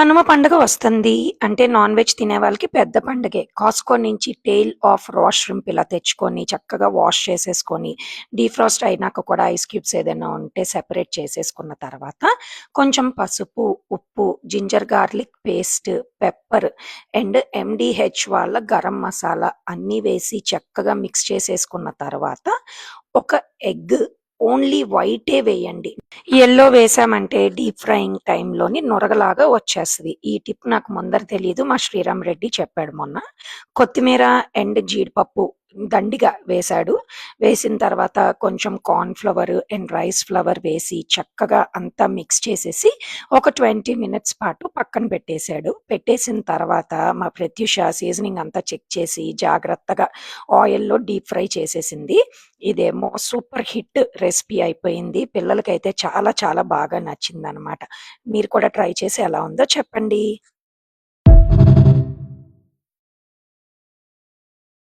కనుమ పండుగ వస్తుంది అంటే నాన్ వెజ్ తినే వాళ్ళకి పెద్ద పండగే. కాస్కో నుంచి టెయిల్ ఆఫ్ రా ష్రింప్ ఇలా తెచ్చుకొని చక్కగా వాష్ చేసేసుకొని డీఫ్రాస్ట్ అయినాక కూడా ఐస్ క్యూబ్స్ ఏదైనా ఉంటే సెపరేట్ చేసేసుకున్న తర్వాత కొంచెం పసుపు, ఉప్పు, ginger garlic paste, pepper and MDH వాళ్ళ గరం మసాలా అన్నీ వేసి చక్కగా మిక్స్ చేసేసుకున్న తర్వాత ఒక ఎగ్ ఓన్లీ వైటే వేయండి. యెల్లో వేసామంటే డీప్ ఫ్రైయింగ్ టైంలోని నొరగలాగా వచ్చేస్తది. ఈ టిప్ నాకు ముందర తెలీదు. మా శ్రీరామ్ రెడ్డి చెప్పాడు మొన్న. కొత్తిమీర అండ్ జీడిపప్పు దండిగా వేశాడు. వేసిన తర్వాత కొంచెం corn flour and rice flower వేసి చక్కగా అంతా మిక్స్ చేసేసి ఒక 20 మినిట్స్ పాటు పక్కన పెట్టేశాడు. పెట్టేసిన తర్వాత మా ప్రత్యూష సీజనింగ్ అంతా చెక్ చేసి జాగ్రత్తగా ఆయిల్‌లో డీప్ ఫ్రై చేసేసింది. ఇదేమో సూపర్ హిట్ రెసిపీ అయిపోయింది. పిల్లలకైతే చాలా చాలా బాగా నచ్చిందనమాట. మీరు కూడా ట్రై చేసి ఎలా ఉందో చెప్పండి.